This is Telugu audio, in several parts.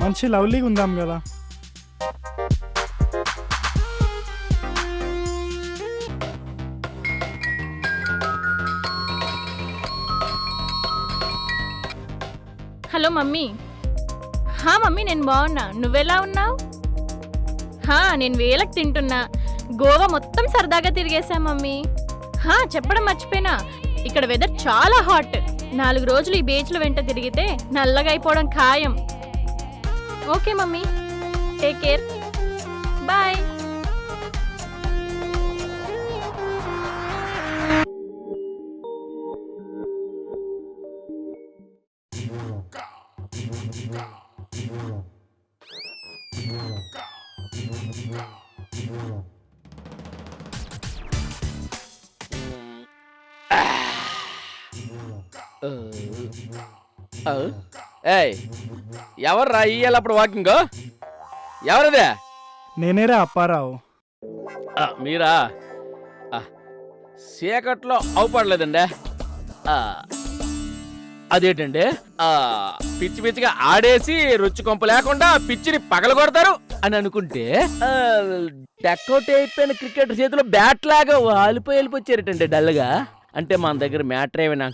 మంచి లవ్లీగా ఉందాం కదా. Hello mummy. మమ్మీ నేను బాగున్నా, నువ్వెలా ఉన్నావు? నేను వేలకు తింటున్నా. గోవా మొత్తం సరదాగా తిరిగేశా మమ్మీ. చెప్పడం మర్చిపోయినా, ఇక్కడ వెదర్ చాలా హాట్. 4 రోజులు ఈ బీచ్ల వెంట తిరిగితే నల్లగా అయిపోవడం ఖాయం. Okay mummy, take care, bye. ఎవర్రా ఇయ్యాలప్పుడు వాకింగ్? ఎవరిదే? నేనేరా అప్పారావు. మీరా? చీకట్లో అవుపడలేదండి. అదేంటండి, పిచ్చి పిచ్చిగా ఆడేసి రుచి కొంప లేకుండా పిచ్చిని పగలగొడతారు అని అనుకుంటే డక్అవుట్ అయిపోయిన క్రికెటర్ చేతిలో బ్యాట్ లాగా వాలిపోయి వెళ్ళిపోచ్చారటండి డల్గా. అంటే మన దగ్గర మ్యాటర్ ఏమైనా?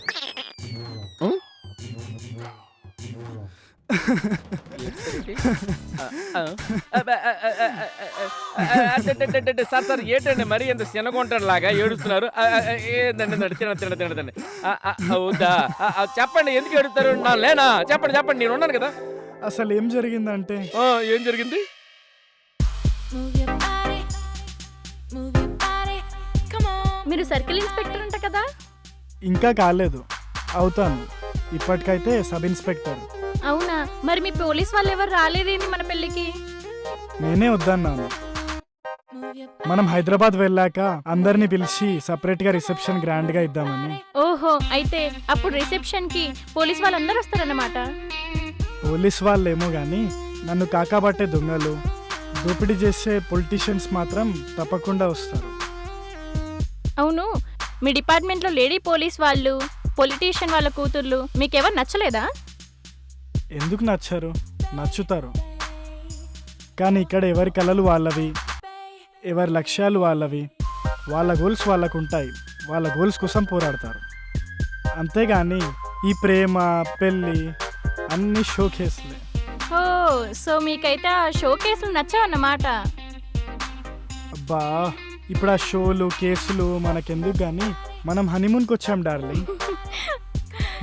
సార్ సార్ ఏంటండి మరి ఎంత శనగొంటాడు లాగా ఏడుస్తున్నారు? తినండి. అవుదా, చెప్పండి, ఎందుకు ఏడుస్తారు? లేనా? చెప్పండి, నేను ఉన్నాను కదా. అసలు ఏం జరిగిందంటే, ఏం జరిగింది? మీరు సర్కిల్ ఇన్స్పెక్టర్ అంట కదా? ఇంకా కాలేదు, అవుతాను. ఇప్పటికైతే సబ్ ఇన్స్పెక్టర్. అవునా? మరి మీ పోలీస్ వాళ్ళు ఎవరు రాలేదేంటి మన పెళ్ళికి? నేనే వద్దన్నాను. మనం హైదరాబాద్ వెళ్ళాక అందరినీ పిలిచి సపరేట్ గా రిసెప్షన్ గ్రాండ్ గా ఇద్దామని. ఓహో, అయితే అప్పుడు రిసెప్షన్ కి పోలీస్ వాళ్ళందరూ వస్తారన్నమాట. పోలీస్ వాళ్ళేమో గాని నన్ను కాకాబట్టే దొంగలు, దోపిడీ చేసే పొలిటీషియన్స్ మాత్రం తప్పకుండా వస్తారు. అవును, మీ డిపార్ట్మెంట్లో లేడీ పోలీస్ వాళ్ళు, పొలిటీషియన్ వాళ్ళ కూతుర్లు మీకెవరు నచ్చలేదా? ఎందుకు నచ్చారు? నచ్చుతారు. కానీ ఇక్కడ ఎవరి కళలు వాళ్ళవి, ఎవరి లక్ష్యాలు వాళ్ళవి, వాళ్ళ గోల్స్ వాళ్ళకు ఉంటాయి. వాళ్ళ గోల్స్ కోసం పోరాడతారు. అంతేగాని ఈ ప్రేమ, పెళ్ళి అన్ని షో కేసులే. ఓ, సో మీకైతే ఆ షో కేసులు నచ్చావన్నమాట. అబ్బా, ఇప్పుడు ఆ షోలు కేసులు మనకెందుకు కానీ మనం హనీమూన్కి వచ్చాం డార్లింగ్.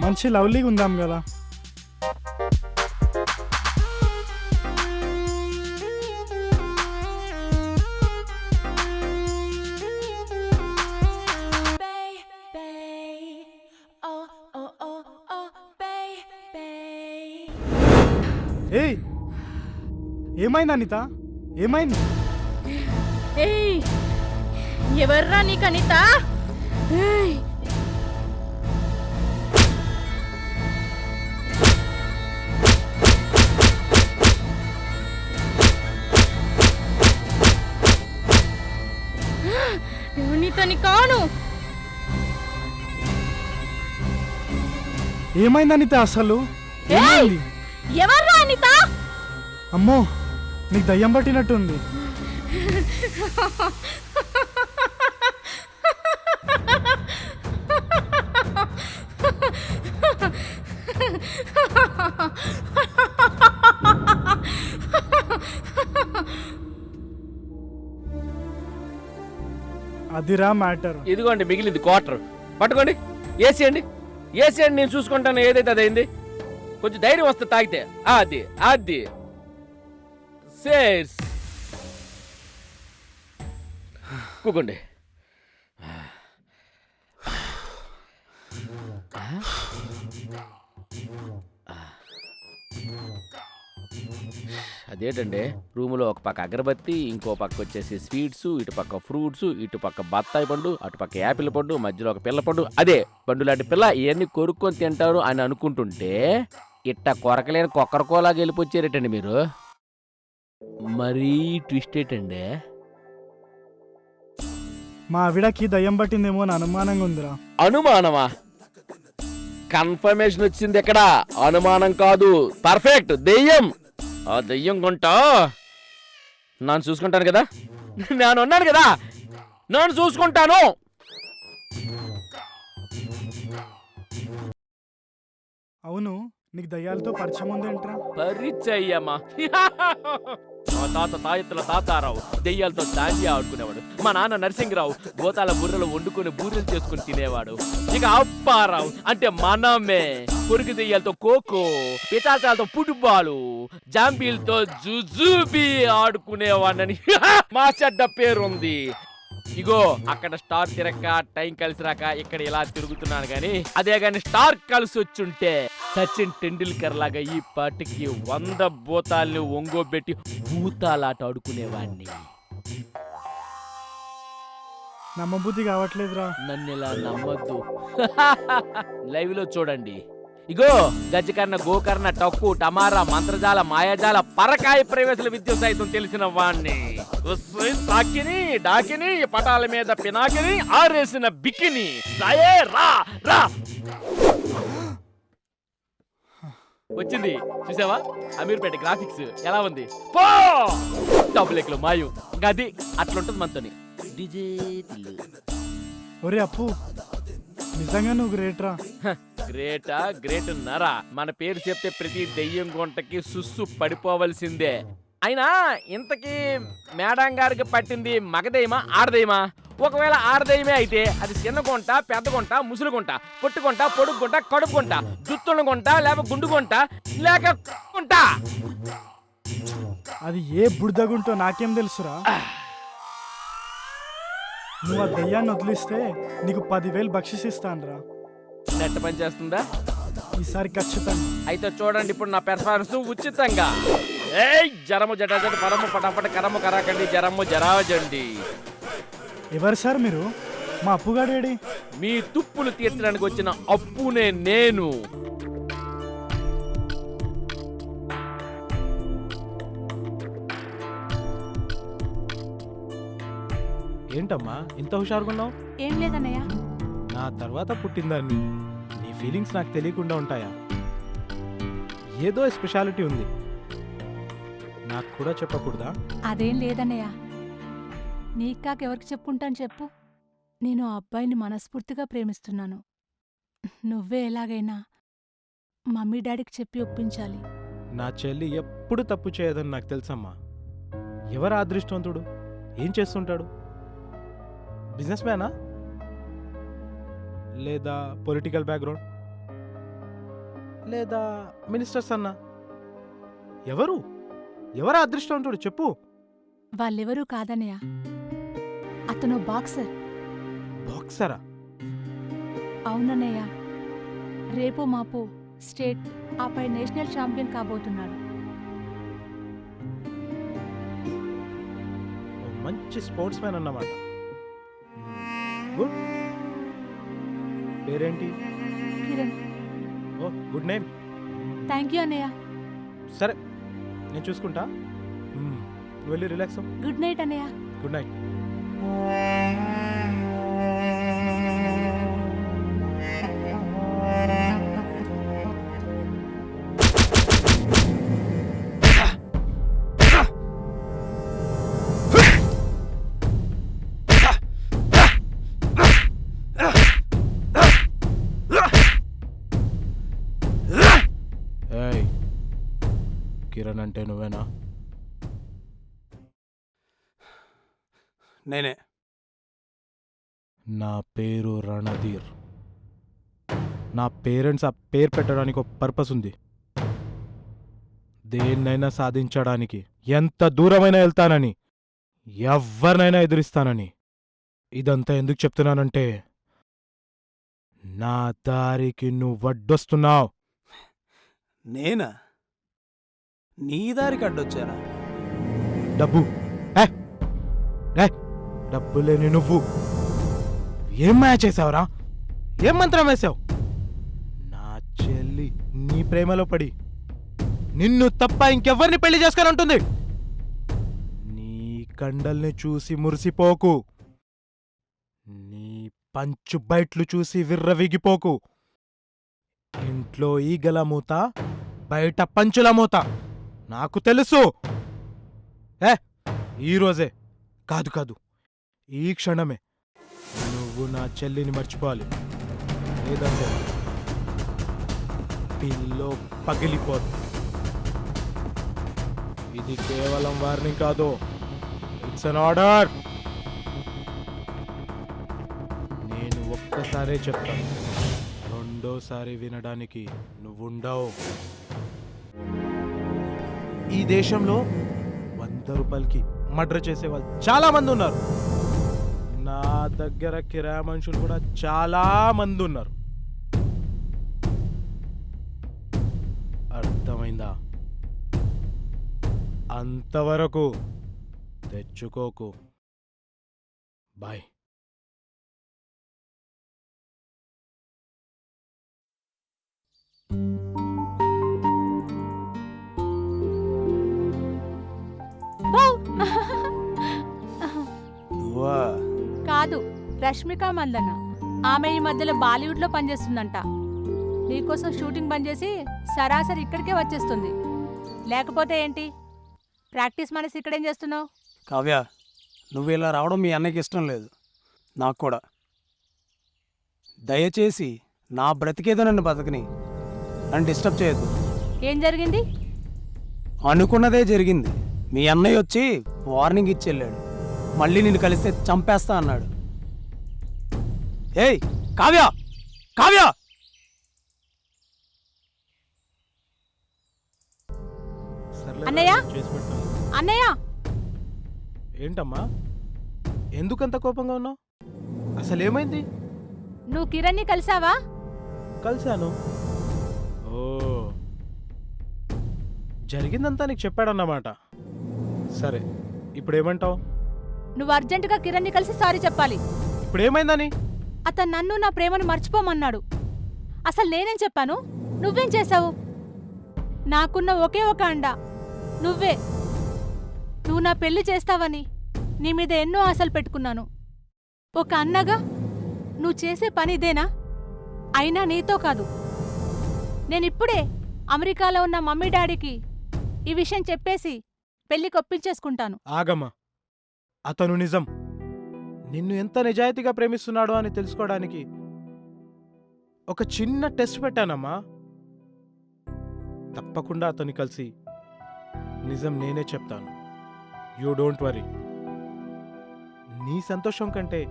మంచి లవ్లీగా ఉందాం కదా. ఏయ్, ఏమైంది అనిత? ఏమైంది? ఏయ్, ఎవర్రా నీకు అనిత? ఏయ్, నీతోని కాను. ఏమైంది అనిత అసలు? ఏమైంది? ఎవర్రా అనిత? అమ్మో, నీకు దయ్యం పట్టినట్టుంది. అదిరా మ్యాటర్. ఇదిగోండి మిగిలింది క్వార్టర్, పట్టుకోండి. ఏసేయండి, నేను చూసుకుంటాను. ఏదైతే అదైంది. కొంచెం ధైర్యం వస్తే తాగితే. అది సేర్స్ కూకోండి. అదేంటండి, రూములో ఒక పక్క అగరబత్తి, ఇంకో పక్క వచ్చేసి స్వీట్స్, ఇటు పక్క ఫ్రూట్స్, ఇటు పక్క బత్తాయి పండు, అటు పక్క యాపిల్ పండు, మధ్యలో ఒక పిల్ల పండు, అదే పండు లాంటి పిల్ల. ఇవన్నీ కొరుక్కొని తింటారు అని అనుకుంటుంటే ఇట్ట కొరకలేని కొక్కరకోలాగా వెళ్ళిపోచ్చారేటండి మీరు. మరీ ట్విస్ట్ ఏంటండి? మా ఆవిడకి దయ్యం పట్టిందేమో అని అనుమానంగా ఉందిరా. అనుమానమా? కన్ఫర్మేషన్ వచ్చింది ఎక్కడ? అనుమానం కాదు, పర్ఫెక్ట్ దెయ్యం. ఆ దెయ్యం గుంట నన్ను చూసుకుంటాను కదా, నేను ఉన్నాను కదా, నన్ను చూసుకుంటాను. అవును, నీకు దయ్యాలతో పరిచయం ఉందేంట్రా? పరిచయమా? మా తాత తాయెత్తుల తాతారావు దెయ్యాలతో దాండియా ఆడుకునేవాడు. మా నాన్న నరసింగరావు గోతాల బుర్రలు వండుకొని బూరెలు చేసుకుని తినేవాడు. ఇక అప్పారావు అంటే మనమే కొరికి దెయ్యాలతో ఖోఖో, పిచాచాలతో ఫుట్బాలు, జాంబీలతో జుజుబీ ఆడుకునేవాడని మా చెడ్డ పేరుంది. ఇగో అక్కడ స్టార్ తిరక్క టైం కలిసి రాక ఇక్కడ ఇలా తిరుగుతున్నాను గాని, అదే గాని స్టార్ కలిసి వచ్చుంటే సచిన్ టెండూల్కర్ లాగా ఈ పాటికి 100 భూతాల్ని ఒంగోబెట్టి భూతాలాట ఆడుకునేవాడిని. నమ్మబుద్ధి కావట్లేదురా. నన్ను ఇలా నమ్మద్దు. లైవ్ లో చూడండి. ఇగో గజకర్ణ, గోకర్ణ, టక్కు, టమారా, మంత్రజాల, మాయాజాల, పరకాయ ప్రవేశల విద్య సైతం తెలిసిన వాణ్ణి. తాకిని డాకిని పటాల మీద పినాకిని ఆరేసిన బికిని రాయే రా రా వచ్చింది. చూసావా అమీర్పేట గ్రాఫిక్స్ ఎలా ఉంది? పో డబ్బులెక్కలు మాయు గది అట్లుంటది మనతోని. డిజే ఒరే అప్పు, నిజంగా నువ్వు గ్రేట్రా. గ్రేటా గ్రేట్ నరా, మన పేరు చెప్తే ప్రతి దెయ్యం గుంటకి సుస్సు పడిపోవలసిందే. అయినా ఇంతకీ మేడం గారికి పట్టింది మగదయ్యమా ఆడదయ్యమా? ఒకవేళ ఆడదయ్యమే అయితే అది చిన్న గుంట, పెద్ద గుంట, ముసులు గుంట, పొట్టు గుంట, పొడుగు గుంట, కడుపు గుంట, జుత్తుల గుంట, లేక గుండు గుంట, లేక గుంట. అది ఏ బుడిదగుంటో నాకేం తెలుసురా. నువ్వు ఆ దయ్యాన్ని వదిలిస్తే నీకు 10,000 బక్షిస్తానురా. నెట్ పని చేస్తుందా? ఈసారి ఖచ్చితంగా. అయితే చూడండి ఇప్పుడు నా పెర్ఫార్మెన్స్ ఉచితంగా. ఏయ్ జరము జటాజట పరము పటాపట కరము కరాకండి జరము జరాజండి. ఎవరు సార్ మీరు? మా అప్పుగాడేడి? మీ తుప్పులు తీర్చడానికి వచ్చిన అప్పునే నేను. ఏంటమ్మా ఇంత హుషారుగున్నావు? ఏం లేదన్నయ్య. నా తర్వాత పుట్టిందాన్ని నీ ఫీలింగ్స్ నాకు తెలియకుండా ఉంటాయా? ఏదో స్పెషాలిటీ ఉంది, నాకు కూడా చెప్పకూడదా? అదేం లేదన్నయ్య. నీకు కాక ఎవరికి చెప్పుంటాను చెప్పు. నేను ఆ అబ్బాయిని మనస్ఫూర్తిగా ప్రేమిస్తున్నాను. నువ్వే ఎలాగైనా మమ్మీ డాడీకి చెప్పి ఒప్పించాలి. నా చెల్లి ఎప్పుడు తప్పు చేయదని నాకు తెలుసమ్మా. ఎవరు అదృష్టవంతుడు? ఏం చేస్తుంటాడు? బిజినెస్ మ్యానా లేదా పొలిటికల్ బ్యాక్గ్రౌండ్ లేదా మినిస్టర్స్ అన్నా? ఎవరు ఎవరు అదృష్టవంతుడు చెప్పు. వాళ్ళెవరూ కాదన్నయ్య. అతను బాక్సర్. బాక్సరా? అవునన్నయ్య. రేపు మాపు స్టేట్ ఆపై నేషనల్ ఛాంపియన్ కాబోతున్నాడు. మంచి స్పోర్ట్స్ మ్యాన్ అన్నమాట. గుడ్. పేరేంటి? కిరణ్. ఓ గుడ్ నేమ్. థ్యాంక్ యూ అన్నయ్య. సరే నేను చూసుకుంటా. నువ్వు వెళ్ళి రిలాక్స్ అవ్వు. గుడ్ నైట్ అన్నయ్య. Good night. ఏయ్, కిరణ్ అంటే నువ్వేనా? నేనే. నా పేరు రణధీర్. నా పేరెంట్స్ ఆ పేరు పెట్టడానికి ఒక పర్పస్ ఉంది. దేన్నైనా సాధించడానికి ఎంత దూరమైనా వెళ్తానని, ఎవరినైనా ఎదురిస్తానని. ఇదంతా ఎందుకు చెప్తున్నానంటే నా దారికి నువ్వు వడ్డొస్తున్నావు. నేనా? నీ దారికి అడ్డొచ్చానా? డబ్బు డబ్బు లేని నువ్వు ఏం మాయ చేసావురా? ఏం మంత్రం వేసావు? నా చెల్లి నీ ప్రేమలో పడి నిన్ను తప్ప ఇంకెవ్వరిని పెళ్లి చేసుకొని ఉంటుంది. నీ కండల్ని చూసి మురిసిపోకు. నీ పంచు బయట్లు చూసి విర్రవిగిపోకు. ఇంట్లో ఈగల మూత, బయట పంచుల మూత. నాకు తెలుసు. ఏ ఈరోజే కాదు కాదు, ఈ క్షణమే నువ్వు నా చెల్లిని మర్చిపోవాలి, లేదంటే పిల్లో పగిలిపోదు. ఇది కేవలం వార్నింగ్ కాదు, ఇట్స్ అన్ ఆర్డర్. నేను ఒక్కసారే చెప్తాను, రెండోసారి వినడానికి నువ్వుండవు. ఈ దేశంలో 100 రూపాయలకి మర్డర్ చేసే వాళ్ళు చాలా మంది ఉన్నారు. నా దగ్గర కిరాయి మనుషులు కూడా చాలా మంది ఉన్నారు. అర్థమైందా? అంతవరకు తెచ్చుకోకు. బాయ్. నువ్వా? కాదు, రష్మిక మందన. ఆమె ఈ మధ్యలో బాలీవుడ్లో పనిచేస్తుందంట. నీకోసం షూటింగ్ బంద్ చేసి సరాసరి ఇక్కడికే వచ్చేస్తుంది. లేకపోతే ఏంటి, ప్రాక్టీస్ మనసి ఇక్కడేం చేస్తున్నావు? కావ్య, నువ్వు ఇలా రావడం మీ అన్నయ్యకి ఇష్టం లేదు, నాకు కూడా. దయచేసి నా బ్రతికేదో నన్ను బతకని, నన్ను డిస్టర్బ్ చేయొద్దు. ఏం జరిగింది? అనుకున్నదే జరిగింది. మీ అన్నయ్య వచ్చి వార్నింగ్ ఇచ్చి వెళ్ళాడు. మళ్ళీ నిన్ను కలిస్తే చంపేస్తా అన్నాడు. ఏయ్ కావ్య, కావ్య! సర్లే, అన్నయ్య? చేసి పెట్టాను. అన్నయ్య, ఏంటమ్మా, ఎందుకంత కోపంగా ఉన్నావు? అసలు ఏమైంది? నువ్వు కిరణ్ని కలిసావా? కలిశాను. ఓ, జరిగిందంతా నీకు చెప్పాడన్నమాట. సరే, ఇప్పుడు ఏమంటావు? నువ్వు అర్జెంటుగా కిరణ్ని కలిసి సారీ చెప్పాలి. ఇప్పుడు ఏమైందని? అతను నన్ను నా ప్రేమను మర్చిపోమన్నాడు. అసలు నేనేం చెప్పాను? నువ్వేం చేశావు? నాకున్న ఒకే ఒక అండ నువ్వే. నువ్వు నా పెళ్లి చేస్తావని నీ మీద ఎన్నో ఆశలు పెట్టుకున్నాను. ఒక అన్నగా నువ్వు చేసే పని ఇదేనా? అయినా నీతో కాదు, నేనిప్పుడే అమెరికాలో ఉన్న మమ్మీ డాడీకి ఈ విషయం చెప్పేసి పెళ్లికి ఒప్పించేసుకుంటాను. ఆగమ్మా, అతను నిజం నిన్ను ఎంత నిజాయితీగా ప్రేమిస్తున్నాడో అని తెలుసుకోవడానికి ఒక చిన్న టెస్ట్ పెట్టానమ్మా. తప్పకుండా అతన్ని కలిసి నిజం నేనే చెప్తాను. You don't worry. నీ సంతోషం కంటే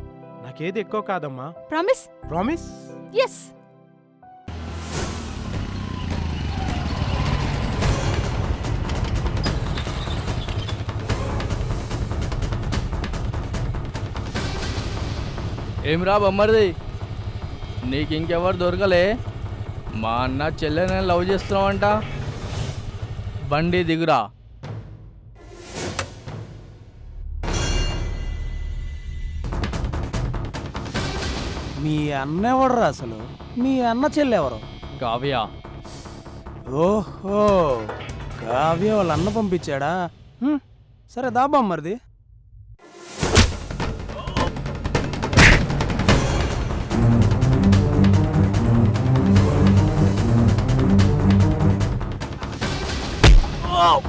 నాకేది ఎక్కువ కాదమ్మా. ప్రామిస్? ప్రామిస్? ఎస్. ఏమిరా బొమ్మరిది, నీకు ఇంకెవరు దొరకలే? మా అన్న చెల్లెని లవ్ చేస్తున్నావంట. బండి దిగురా. మీ అన్న ఎవడరా అసలు? మీ అన్న చెల్లెవరు? కావ్య. ఓహో, కావ్య వాళ్ళ అన్న పంపించాడా? సరే దాబా మరిది. Oh!